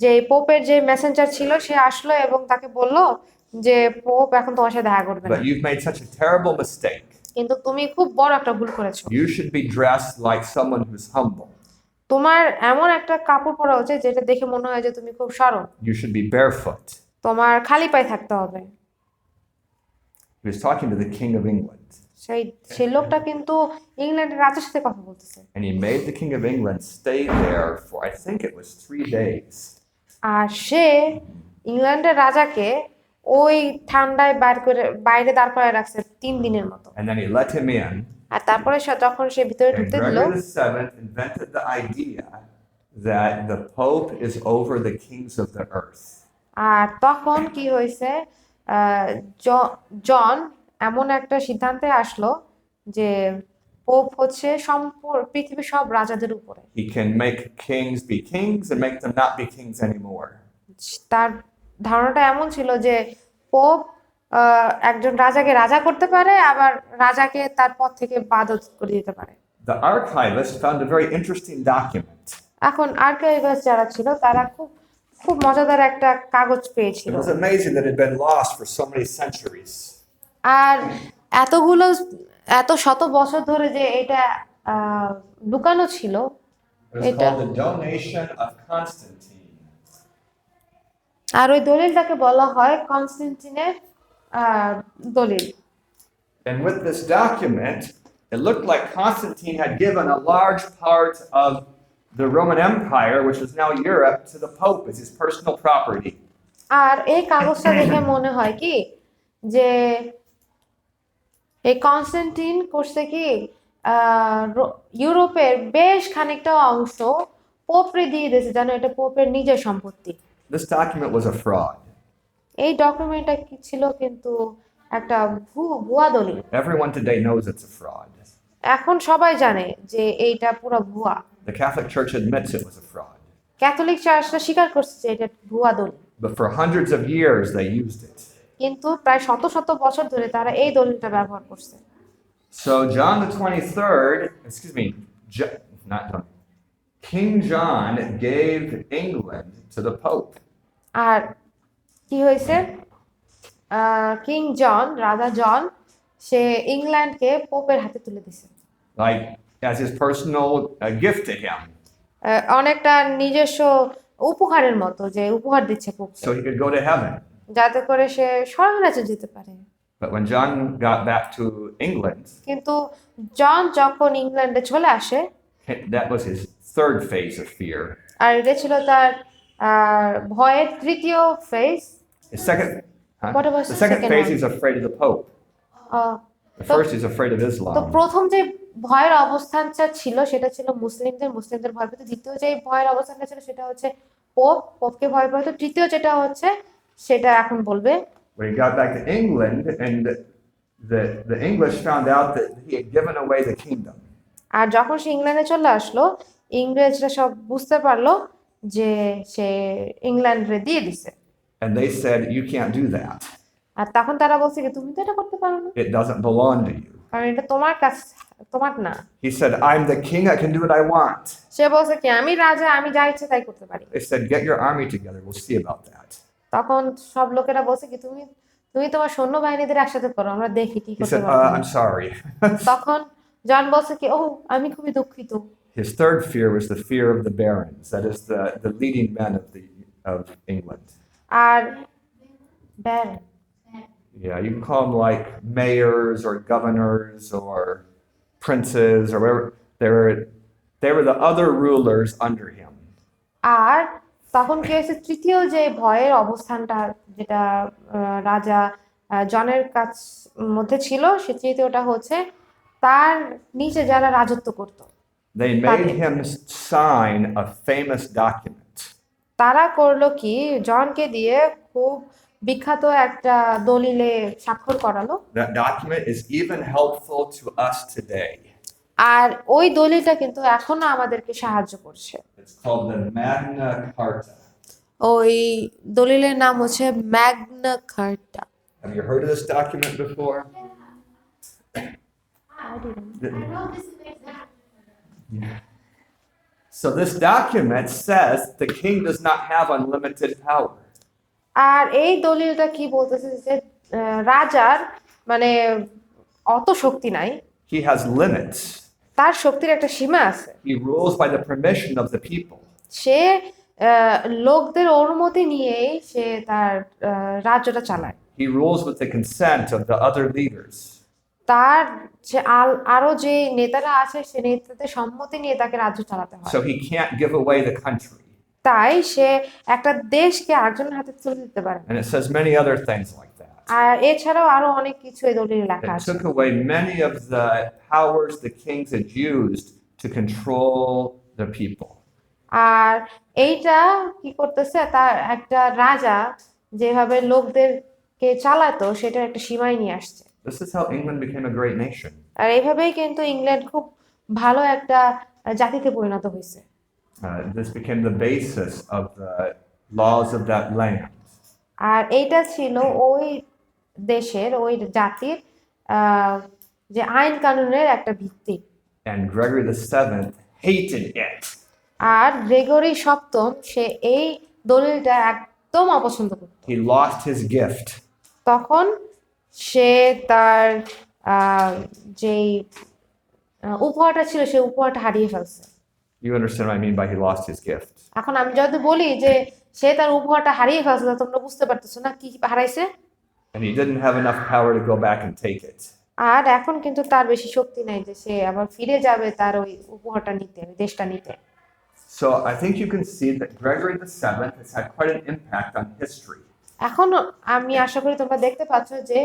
যে পোপের যে মেসেঞ্জার ছিল সে আসলো এবং তাকে বলল যে পোপ এখন তোমার সাথে দেখা করবে না, But you've made such a terrible mistake. কিন্তু তুমি খুব বড় একটা ভুল করেছো। You should be dressed like someone who's humble. তোমার এমন একটা কাপড় পরা উচিত যেটা দেখে মনে হয় যে তুমি খুব সরল। You should be barefoot. তোমার খালি পায়ে থাকতে হবে। He was talking to the King of England. সেই লোকটা কিন্তু ইংল্যান্ডের রাজার সাথে কথা বলতেছে। And he made the King of England stay there for, I think it was 3 days. আর সে ইংল্যান্ডের রাজাকে ওই ঠান্ডায় বাইরে দাঁড় করায় রাখছে 3 দিনের মতো। And then he let him in. আর তারপরে যখন সে ভিতরে And ঢুকতে দিল, Gregory VII invented the idea that the Pope is over the kings of the earth. আর তখন কি হয়েছে, জন এমন একটা সিদ্ধান্তে আসলো যে পোপ হচ্ছে পৃথিবীর সব রাজাদের উপরে। He can make kings be kings and make them not be kings anymore. তার ধারণাটা এমন ছিল যে পোপ একজন রাজাকে রাজা করতে পারে আবার রাজাকে তার পদ থেকে বাদও করে দিতে পারে। The archivist found a very interesting document. এখন আর্কাইভাস্ট যারা ছিল তারা খুব মজাদার একটা কাগজ It পেয়েছিল। was amazing that it had been lost for so many centuries. আর এত শত বছর ধরে যে এটা লুকানো ছিল। It was এটা- called the Donation of Constantine. আর ওই দলিলটাকে বলা হয় কনস্টান্টিনের দলিল। And with this document, it looked like Constantine had given a large part of the Roman Empire, which is now Europe, to the Pope as his personal property. আর এই কাগজটা দেখে মনে হয় কি যে এই কনস্টান্টিন করছে কি ইউরোপের বেশ খানিকটা অংশ পোপরে দিয়ে দিয়েছে, যেন এটা পোপের নিজের সম্পত্তি। This document was a fraud. এই ডকুমেন্টটা কি ছিল কিন্তু একটা ভুয়া দলিল। Everyone today knows it's a fraud. এখন সবাই জানে যে এইটা পুরো ভুয়া। The Catholic Church admits it was a fraud. Catholic চার্চটা স্বীকার করছে যে এটা ভুয়া দলিল, But for hundreds of years, they used it. কিন্তু প্রায় শত শত বছর ধরে তারা এই দলিলটা ব্যবহার করছে। So John the 23rd, excuse me, not John, King John gave England to the Pope. আর কি হয়েছে, কিং জন, রাজা জন, সে ইংল্যান্ডকে পোপের হাতে তুলে দিছে, Like as his personal gift to him, অনেকটা নিজস্ব উপহারের মতো, যে উপহার দিচ্ছে পোপকে so he could go to heaven. যাতে করে সে স্বর্গরাজ্যে যেতে পারে। But when John got back to England, কিন্তু জন যখন ইংল্যান্ডে চলে আসে, that was his third phase of fear. আর এটা ছিল তার ভয়ের তৃতীয় phase. His second, What was the the second second phase, one? he's afraid of the Pope. The So- first, he's afraid of তো Islam. প্রথম যে ভয়ের অবস্থানটা ছিল সেটা ছিল মুসলিমদের ভয় পেত। দ্বিতীয় যে ভয়ের অবস্থানটা ছিল সেটা হচ্ছে পোপকে ভয় পেত। তৃতীয় যেটা হচ্ছে সেটা এখন বলবে। When he got back to England, and the English found out that he had given away the kingdom. আর যখন সে ইংল্যান্ডে চলে আসলো, ইংরেজরা সব বুঝতে পারলো যে সে ইংল্যান্ডে দিয়ে দিছে। And they said, "You can't do that. আর তখন তারা বলছে কি তুমি তো এটা করতে পারো না, It doesn't belong to you." কারণ এটা তোমার কাছে তোমার না। He said, I'm the king, I can do what I want. সে বলছে কি আমি রাজা, আমি যা ইচ্ছে তাই করতে পারি। They said, get your army together, we'll see about that. তখন সব লোকেরা বলছে কি তুমি তুমি তোমার সৈন্যবাহিনীদের একসাথে করো, আমরা দেখি কি He করতে said, পারো। I'm sorry. তখন জন বলছে কি ও আমি খুবই দুঃখিত। His third fear was the fear of the barons, that is the leading men of England. আর baron, Yeah, you can call them like mayors or governors or princes or whatever. They were the other rulers under him. আর তখন কি হয়েছে তৃতীয় যে ভয়ের অবস্থানটা যেটা রাজা জনের কাছ মধ্যে ছিল, সে তৃতীয়টা হচ্ছে তার নিচে যারা রাজত্ব করত। They made him sign a famous document. তারা করলো কি জনকে দিয়ে খুব বিখ্যাত একটা দলিলে স্বাক্ষর করালো। That document is even helpful to us today. আর ওই দলিলটা কিন্তু এখনো আমাদেরকে সাহায্য করছে। It's called the Magna Carta. ওই দলিলের নাম হচ্ছে Magna কার্টা। Have you heard of this document before? I wrote this in the exam. So this document says the king does not have unlimited power. আর এই দলিলটা কি বলতেছে যে রাজার মানে অত শক্তি নাই, He has limits. তার শক্তির একটা সীমা আছে। He rules by the permission of the people. সে লোকদের অনুমতি নিয়েই সে তার রাজ্যটা চালায়। He rules with the consent of the other leaders. তার যে আরো যে নেতারা আছে সে নেতাদের সম্মতি নিয়ে তাকে রাজ্য চালাতে হয়। So he can't give away the country. তাই সে একটা দেশকে আরেকজনের হাতে তুলে দিতে পারে না। And it says many other things like that. আর এছাড়াও আরো অনেক কিছু এই দলিলে লেখা It আছে। took away many of the powers the kings had used to control the people. আর এইটা কি করতেছে, তার একটা রাজা যেভাবে লোকদেরকে চালাতো সেটার একটা সীমায় নিয়ে আসছে। This is how England became a great nation. আর এইভাবেই কিন্তু ইংল্যান্ড খুব ভালো একটা জাতিতে পরিণত হয়েছে। This became the basis of the laws of that land. আর এইটা ছিল ওই দেশের ওই জাতির যে আইন কানুনের একটা ভিত্তি। And Gregory VII hated it. আর গ্রেগরি সপ্তম সে এই দলিলটা একদম অপছন্দ করত। He lost his gift. তখন সে তার যেই উপহারটা ছিল সে উপহারটা হারিয়ে ফেলছে। You understand what I mean by he lost his gift? এখন আমি যদি বলি যে সে তার উপহারটা হারিয়ে ফেলছে, তা তোমরা বুঝতে পারতেছো না কি হারাইছে। And he didn't have enough power to go back and take it. আর এখন কিন্তু তার বেশি শক্তি নাই যে সে আবার ফিরে যাবে তার ওই উপহারটা নিতে, ওই দেশটা নিতে। So I think you can see that Gregory VII has had quite an impact on history. এখন আমি আশা করি তোমরা দেখতে পাচ্ছ যে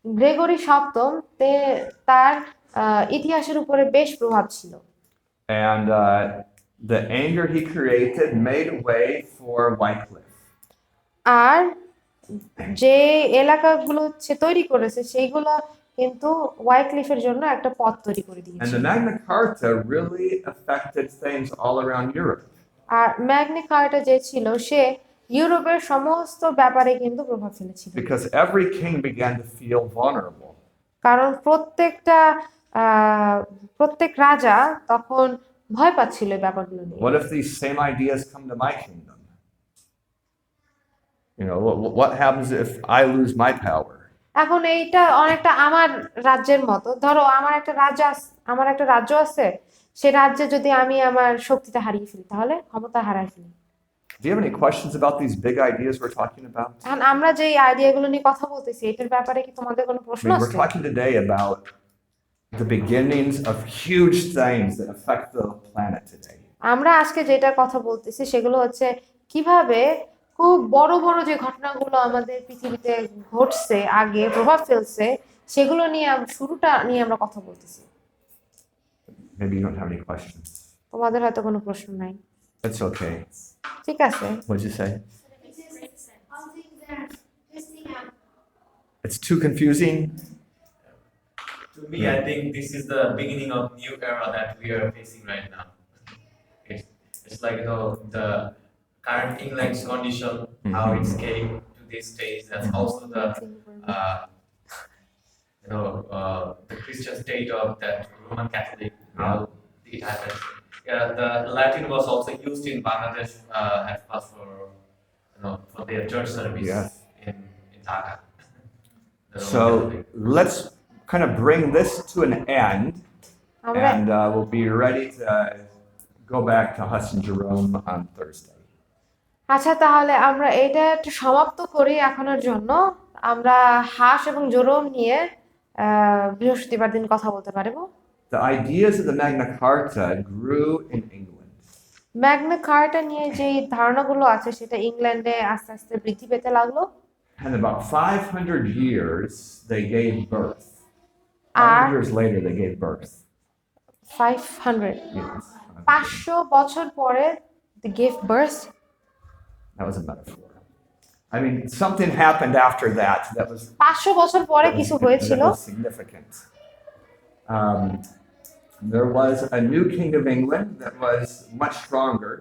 গ্রেগরি সপ্তম তার ইতিহাসের উপরে বেশ প্রভাব ছিল। And the anger he created made way for Wycliffe. আর যে এলাকাগুলো সে তৈরি করেছে সেইগুলো কিন্তু ওয়াইক্লিফের জন্য একটা পথ তৈরি করে And দিয়েছে। the Magna Carta really affected things all around Europe. R Magna কার্টা যে ছিল সে ইউরোপের সমস্ত ব্যাপারে কিন্তু প্রভাব ফেলেছিল। Because every king began to feel vulnerable. কারণ প্রত্যেক রাজা তখন ভয় পাচ্ছিল এই ব্যাপারগুলো নিয়ে। What if these same ideas come to my kingdom? You know, what happens if I lose my power? এখন এইটা অনেকটা আমার রাজ্যের মতো। ধরো আমার একটা রাজ্য আছে, সে রাজ্যে যদি আমি আমার শক্তিটা হারিয়ে ফেলি তাহলে ক্ষমতা হারাই ফেলি। Do you have any questions about these big ideas we're talking about? এখন আমরা যে আইডিয়াগুলো নিয়ে কথা বলতেছি এটার ব্যাপারে কি তোমাদের কোনো I প্রশ্ন mean, we're আছে? talking today about the beginnings of huge things that affect the planet today. আমরা আজকে যেটা কথা বলতেছি সেগুলো হচ্ছে কিভাবে খুব বড় বড় যে ঘটনাগুলো আমাদের পৃথিবীতে ঘটছে, আগে প্রভাব ফেলছে, সেগুলো নিয়ে শুরুটা নিয়ে আমরা কথা বলতেছি। Maybe you don't have any questions. তোমাদের হয়তো কোনো প্রশ্ন নাই। It's okay. ঠিক আছে। What'd you say? It is all things that are twisting out. It's too confusing. To me, I think this is the beginning of new era that we are facing right now. It's like the current England's condition, how it's came to this stage. That's also the the Christian state of that Roman Catholic, how it happens. Yeah, the Latin was also used in Bangladesh at first for their church service Yes. in Dhaka. The Roman So Catholic. let's kind of bring this to an end, আমরা and we'll be ready to go back to Huss and Jerome on Thursday. আচ্ছা, তাহলে আমরা এটা একটু সমাপ্ত করি এখনের জন্য। আমরা হাস এবং জোরম নিয়ে বৃহস্পতিবার দিন কথা বলতে পারবো। The ideas of the Magna Carta grew in England. Magna Carta নিয়ে যে ধারণাগুলো আছে সেটা ইংল্যান্ডে আস্তে আস্তে বৃদ্ধি পেতে লাগলো। And about 500 years, they gave birth. R 500 years later, they gave birth. 500 Yes. 500 বছর পরে they gave birth. That was a metaphor. I mean, something happened after that that was 500 বছর পরে কিছু হয়েছিল। that was significant. There was a new king of England that was much stronger.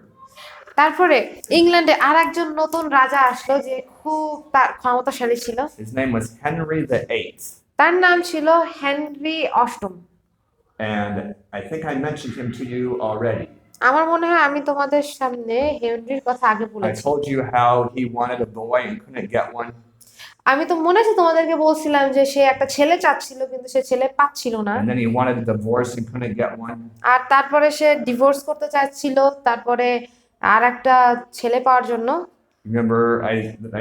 তারপরে ইংল্যান্ডে আরেকজন নতুন রাজা আসলো যে খুব তার ক্ষমতাশালী ছিল। His name was Henry VIII. তার নাম ছিল হেনরি অষ্টম। And I think I mentioned him to you already. আমার মনে হয় আমি তোমাদের সামনে হেনরির কথা আগে I বলেছি। told you how he wanted a boy and couldn't get one. আমি তো মনে আছে তোমাদেরকে বলছিলাম যে সে একটা ছেলে চাচ্ছিল কিন্তু সে ছেলে পাচ্ছিল না। And then he wanted a divorce and couldn't get one. আর তারপরে সে ডিভোর্স করতে চাচ্ছিল, তারপরে আর একটা ছেলে পাওয়ার জন্য। Remember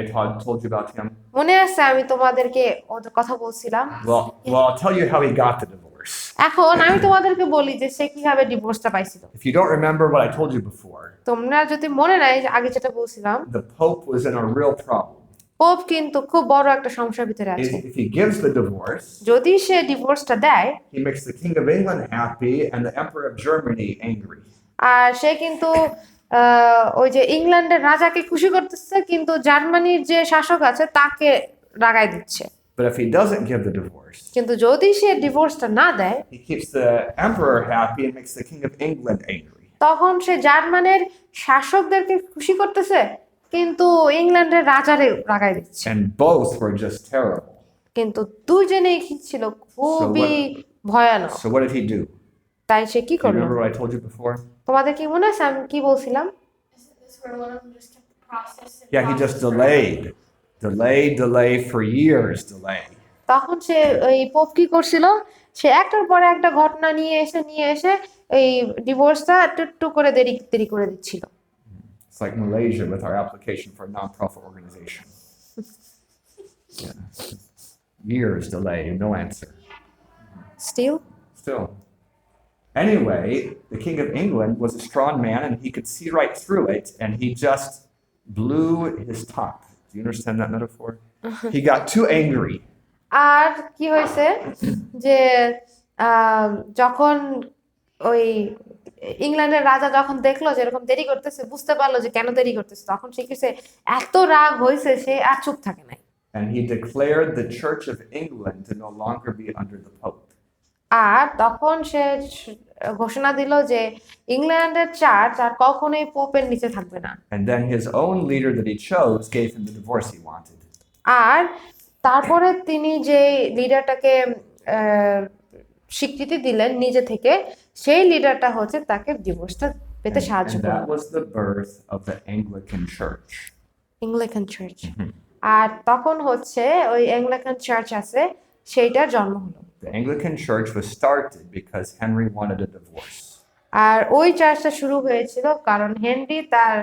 I told you about him? মনে আছে আমি তোমাদেরকে ওদের কথা বলছিলাম। Well, I'll tell you how he got the divorce. এখন আমি তোমাদেরকে বলি যে সে কিভাবে ডিভোর্সটা পাইছিল। If you don't remember what I told you before, তোমরা যদি মনে নাই যে aগে যেটা বলছিলাম, the Pope was in a real problem. Pope কিন্তু খুব বড় একটা সমস্যার ভিতরে আছে। If he gives the divorce, যদি সে ডিভোর্সটা দেয়, he makes the King of England happy and the Emperor of Germany angry. আর সে কিন্তু ওই যে ইংল্যান্ডের রাজাকে খুশি করতেছে, কিন্তু জার্মানির যে শাসক আছে তাকে রাগাই দিচ্ছে। But if he doesn't give the divorce, কিন্তু যদি সে ডিভোর্সটা না দেয়, he keeps the Emperor happy and makes the King of England angry. তখন সে জার্মানির শাসকদেরকে খুশি করতেছে, কিন্তু ইংল্যান্ডের রাজারে রাগাই দিচ্ছে। And both were just terrible. কিন্তু দুইজনেই কি ছিল খুবই ভয়ানক। So what did he do? তাই সে কি Do you করলো? remember what I told you before? তোমাদের কি মনে আছে আমি কি বলছিলাম? Isn't this where one of them just kept the process? And Yeah, he just process forever? delay for years, delay. তখন সে এই পোপ কি করছিল, সে একটার পরে একটা ঘটনা নিয়ে এসে এই ডিভোর্সটা একটু করে দেরি করে দিচ্ছিল। It's like Malaysia with our application for a non-profit organization. Yeah. Years delay, no answer. Still Still. Anyway, the King of England was a strong man and he could see right through it and he just blew his top. Do you understand that metaphor? He got too angry. আর কি হয়েছে যে যখন ওই ইংল্যান্ডের রাজা যখন দেখলো যে এরকম দেরি করতেছে, বুঝতে পারলো যে কেন দেরি করতেছে, তখন সে কিছু এত রাগ হয়েছে সে আর চুপ থাকে নাই। And he declared the Church of England to no longer be under the Pope. আর তখন সে ঘোষণা দিল যে ইংল্যান্ডের চার্চ আর কখনোই পোপের নিচে থাকবে না। And then his own leader that he chose gave him the divorce he wanted. আর তারপরে তিনি যে লিডারটাকে স্বীকৃতি দিলেন নিজে থেকে, সেই লিডারটা হচ্ছে তাকে ডিভোর্সটা পেতে সাহায্য And করলো। that was the birth of the Anglican Church. Anglican church. আর তখন হচ্ছে ওই অ্যাংলিকান চার্চ আছে সেইটার জন্ম হলো। The Anglican Church was started because Henry wanted a divorce. আর ওই চার্চটা শুরু হয়েছিল কারণ হেনরি তার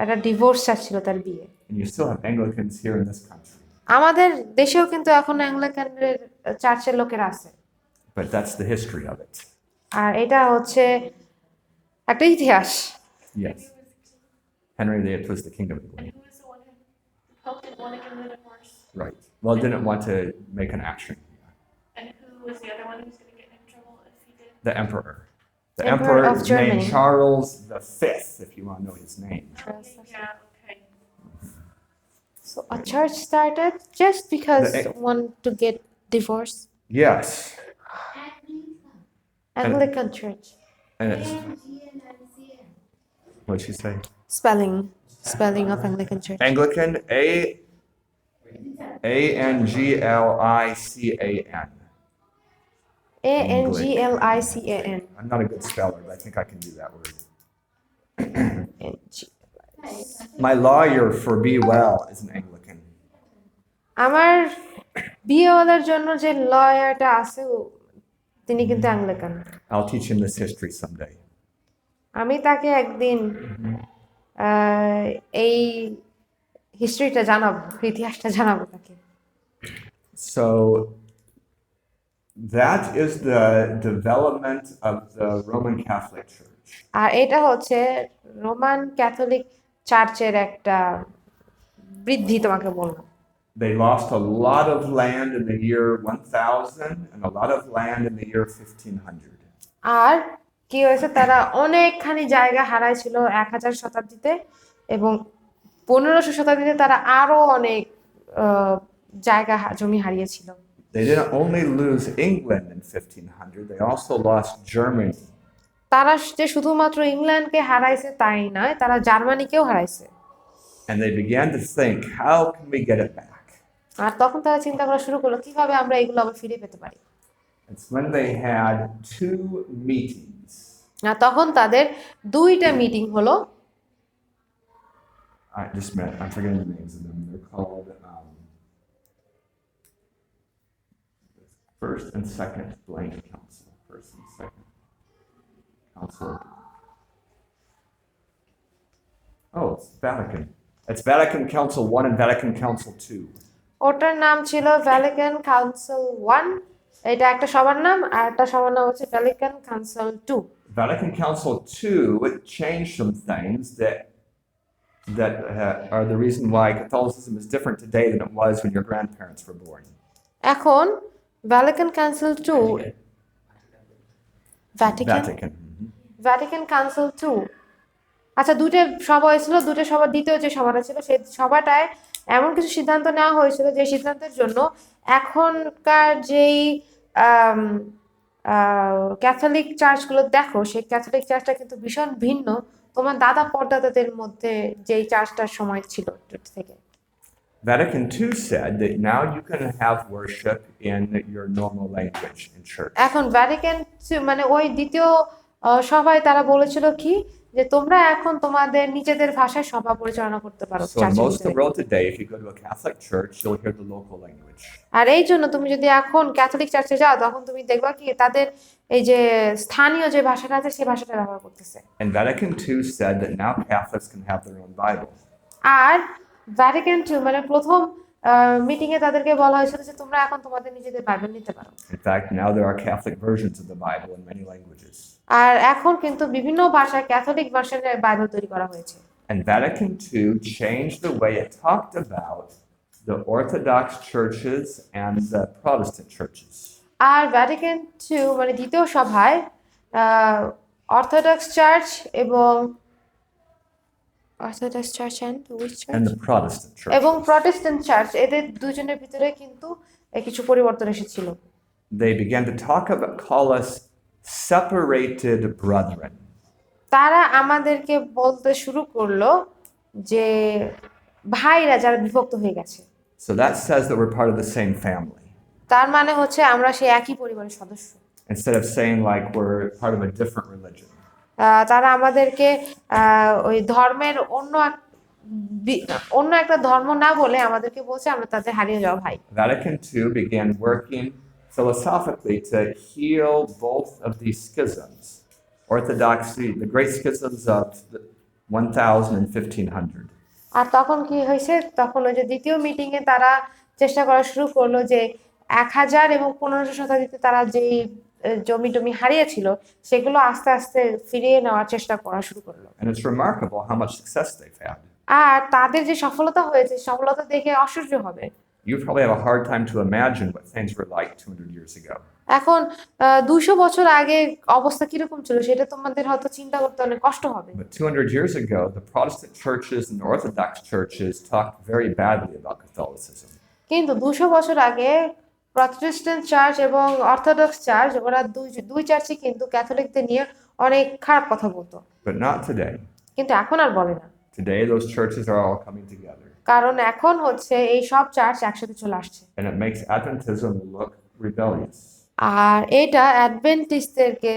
একটা ডিভোর্স চাচ্ছিল, তার বিয়ে। And you still have Anglicans here in this country. আমাদের দেশেও কিন্তু এখন অ্যাংলিকানের চার্চের লোকেরা আছে। But that's the history of it. আর এটা হচ্ছে একটা ইতিহাস। Yes. Henry VIII was the King of And England. who was the one who, the Pope didn't want to give him the divorce? Right. Well, didn't want to make an action. And who was the other one who's going to get in trouble if he did? The Emperor. The Emperor Emperor of Germany. named Charles V, if you want to know his name. Yeah, okay. So a church started just because The- want to get divorced. Yes. Anglican church. And it's, what'd she say? Spelling of Anglican church. Anglican, Anglican. ANGLICAN. I'm not a good speller, but I think I can do that word. My lawyer for Be Well is an Anglican. আমার বিয়েওয়ালার জন্য যে লয়ারটা আছে তিনি কিন্তু Anglican. I'll teach him this history someday. আমি তাকে একদিন এই হিস্ট্রিটা জানাবো, ইতিহাসটা জানাবো তাকে। So that is the development of the Roman Catholic Church. আর এটা হচ্ছে রোমান ক্যাথলিক চার্চের একটা বৃদ্ধি তোমাকে বললাম। They lost a lot of land in the year 1000 and a lot of land in the year 1500. আর কি হয়েছে, তারা অনেকখানি জায়গা হারাইছিল 1000 শতাব্দীতে, এবং 1500 শতাব্দীতে তারা আরো অনেক জায়গা জমি হারিয়েছিল। They didn't only lose England in 1500, they also lost Germany. তারা যে শুধুমাত্র ইংল্যান্ডকে হারাইছে তাই নয়, তারা জার্মানিকেও হারাইছে। And they began to think, how can we get it back? আর তখন তারা চিন্তা করা শুরু করলো কিভাবে আমরা এগুলো আবার ফিরে পেতে পারি। It's when they had 2 meetings. আর তখন তাদের 2টা মিটিং হলো। Just a minute, I'm forgetting the names of them. They're called First and Second Blank Council. First and Second Council. Oh, it's Vatican. It's Vatican Council 1 and Vatican Council 2. ওটার নাম ছিল Vatican council 1, এটা একটা সবার নাম, আর একটা সবার নাম হচ্ছে Vatican council 2। Vatican Council 2 changed some things that are the reason why Catholicism is different today than it was when your grandparents were born. এখন Vatican council 2 Vatican. Vatican council 2, আচ্ছা 2টা সভা হয়েছিল, 2টা সভার দ্বিতীয় যে সভাটা ছিল সেই সভাটায় এমন কিছু সিদ্ধান্ত নেওয়া হয়েছিল যে সিদ্ধান্তের জন্য এখনকার যেই ক্যাথলিক চার্চগুলো দেখো, সেই ক্যাথলিক চার্চটা কিন্তু ভীষণ ভিন্ন তোমার দাদা পরদাদাদের মধ্যে যেই চার্চটার সময় ছিল থেকে। Vatican II said that now you can have worship in your normal language in church. এখন ভ্যাটিকান মানে ওই দ্বিতীয় সভায় তারা বলেছিল কি, যে তোমরা এখন তোমাদের নিজেদের ভাষায় সভা পরিচালনা করতে পারো So in চার্চের most of the ভিতরে। world today, if you go to a Catholic church, you'll hear the local language. আর এই জন্য তুমি যদি এখন ক্যাথলিক চার্চে যাও তখন তুমি দেখবা কি তাদের এই যে স্থানীয় যে ভাষাটা আছে সেই ভাষাটা ব্যবহার করতেছে। And Vatican II said that now Catholics can have their own Bible. আর ভ্যাটিকান 2 মানে প্রথম মিটিং এ তাদেরকে বলা হয়েছিল যে তোমরা এখন তোমাদের নিজেদের বাইবেল নিতে পারো। In fact, now there are Catholic versions of the Bible in many languages. আর এখন কিন্তু বিভিন্ন ভাষায় ক্যাথলিক ভার্সনের বাইবেল তৈরি করা হয়েছে। And Vatican II changed the way it talked about the Orthodox churches and the Protestant churches. আর Vatican 2 মানে দ্বিতীয় সভায় অর্থোডক্স চার্চ এবং Orthodox church And the Protestant church. এবং প্রটেস্ট্যান্ট চার্চ, এদের দুজনের ভিতরে কিন্তু কিছু পরিবর্তন এসেছিল। They began to call us separated brethren. তারা আমাদেরকে বলতে শুরু করলো যে ভাইরা যারা বিভক্ত হয়ে গেছে। So that says that we're part of the same family. তার মানে হচ্ছে আমরা সেই একই পরিবারের সদস্য। Instead of saying like we're part of a different religion. তারা আমাদেরকে ওই ধর্মের অন্য একটা ধর্ম না বলে আমাদেরকে বলছে আমরা তাদের হারিয়ে যাওয়া ভাই। Vatican II began working philosophically to heal both of these schisms. Orthodoxy, the great schisms of 1000 and 1500. আর তখন কি হয়েছে, তখন ওই যে দ্বিতীয় মিটিং এ তারা চেষ্টা করা শুরু করলো যে 1000 এবং 1500 শতাব্দীতে তারা যেই জমি হারিয়েছিল সেগুলো আস্তে আস্তে ফিরিয়ে নেওয়ার চেষ্টা করা শুরু করলো। And it's remarkable how much success they've had. আর তাদের যে সফলতা হয়েছে, সফলতা দেখে আশ্চর্য হবে। You probably have a hard time to imagine what things were like 200 years ago. এখন 200 বছর আগে অবস্থা কিরকম ছিল সেটা তোমাদের হয়তো চিন্তা করতে অনেক কষ্ট হবে। But 200 years ago, the Protestant churches and the Orthodox churches talked very badly about Catholicism. কিন্তু 200 বছর আগে প্রটেস্ট্যান্ট চার্চ এবং অর্থোডক্স চার্চ ওরা দুই চার্চই কিন্তু ক্যাথলিকদের নিয়ে অনেক খারাপ কথা বলতো। But not today. কিন্তু এখন আর বলে না। Today, those churches are all coming together. কারণ এখন হচ্ছে এই সব চার্চ একসাথে চলে আসছে, and it makes Adventism look rebellious. আর এটা অ্যাডভেন্টিস্টদেরকে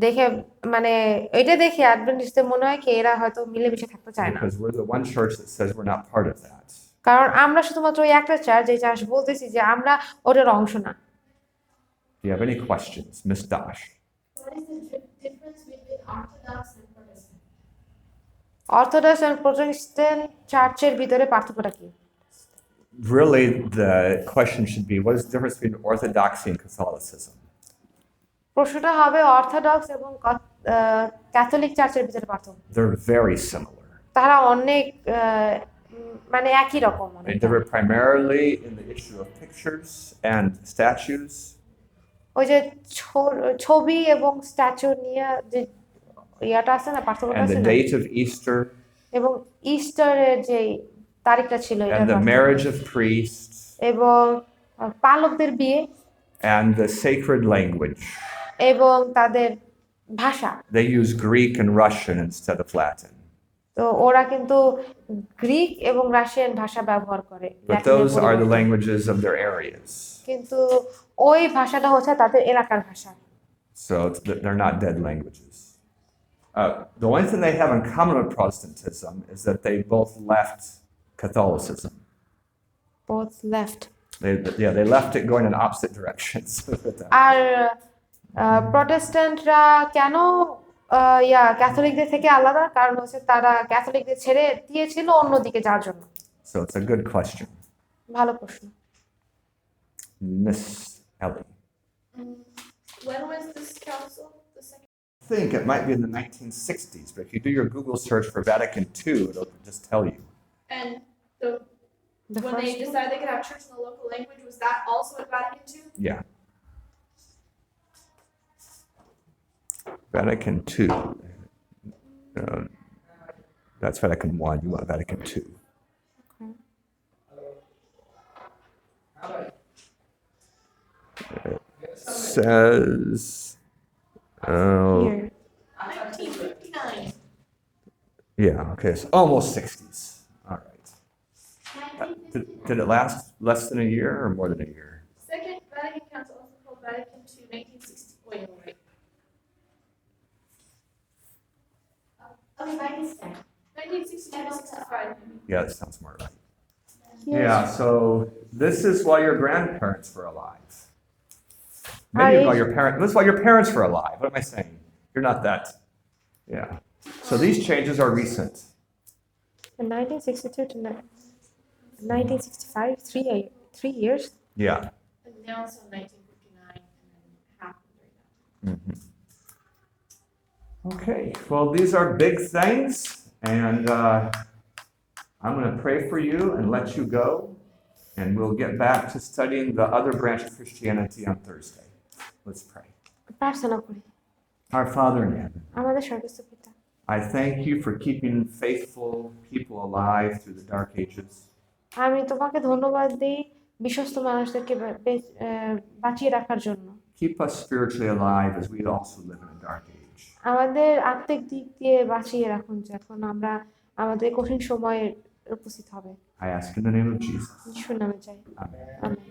দেখে মানে এটা দেখে অ্যাডভেন্টিস্টদের মনে হয় কি এরা হয়তো মিলেমিশে থাকতে চায় না, Because we're the one church that says we're not part of that. কারণ আমরা শুধুমাত্র ওই একটা চার্চ এই চার্চ বলতেছি যে আমরা ওটার অংশ না। Do you have any questions, Miss Dash? What is the difference between Orthodox and Protestant? Orthodox and Protestant চার্চের ভিতরে পার্থক্যটা কি? Really, the question should be, what is the difference between Orthodoxy and Catholicism? প্রশ্নটা হবে orthodox এবং Catholic চার্চের ভিতরে পার্থক্য। They're very similar. তারা অনেক মানে একই রকম They অনেকটা। differ primarily in the issue of pictures and statues, ওই যে ছবি এবং স্ট্যাচু নিয়ে যে ইয়াটা আছে না, পার্থক্যটা and আছে the না, date of Easter, এবং ইস্টারের যে তারিখটা ছিল এটা and the marriage of priests, এবং পালকদের বিয়ে and the sacred language. এবং তাদের ভাষা। They use Greek and Russian instead of Latin. তো ওরা কিন্তু গ্রিক এবং রাশিয়ান ভাষা ব্যবহার করে, But ল্যাটিনের those are the পরিবর্তে। languages of their areas. কিন্তু ওই ভাষাটা হচ্ছে তাদের এলাকার ভাষা। So they're not dead languages. The only thing they have in common with Protestantism is that they both left Catholicism. Both left. They left it going in opposite directions. আর প্রটেস্ট্যান্টরা কেন ক্যাথলিকদের থেকে আলাদা, কারণ হচ্ছে তারা ক্যাথলিকদের ছেড়ে দিয়েছিল অন্যদিকে যাওয়ার জন্য। So it's a good question. ভালো প্রশ্ন। Miss Ellie. When was this council? The second? I think it might be in the 1960s, but if you do your Google search for Vatican II, it'll just tell you. And The when they first one? decided they could have church in the local language, was that also at Vatican II? Yeah. Vatican II. That's Vatican I. You want Vatican II. It says, Here. 1959. yeah, okay, it's almost 60s. All right. Did it last less than a year or more than a year? Second Vatican Council, also called Vatican II, 1960. Wait, wait. Okay, Pakistan. 1960 to 65. Yeah, that sounds more right. Yeah, so this is while your grandparents were alive. Maybe Hi. while your parents, this is while your parents were alive. What am I saying? You're not that. Yeah. So these changes are recent. In 1962 to 1965, 3 years. Yeah. And now it's on 1959, and then happened right now. Okay. Well, these are big things, and I'm going to pray for you and let you go, and we'll get back to studying the other branch of Christianity on Thursday. Let's pray. প্রার্থনা করি। Our Father in heaven, আমাদের স্বর্গস্থ পিতা, I thank you for keeping faithful people alive through the dark ages. আমি তোমাকে ধন্যবাদ দিই বিশ্বস্ত মানুষদেরকে বাঁচিয়ে রাখার জন্য। Keep us spiritually alive as we also live in a dark age. আমাদের আত্মিক দিক দিয়ে বাঁচিয়ে রাখুন যখন আমরা আমাদের কঠিন সময়ে উপস্থিত হবে। I ask in the name of Jesus. যিশুর নামে চাই, Amen. আমেন।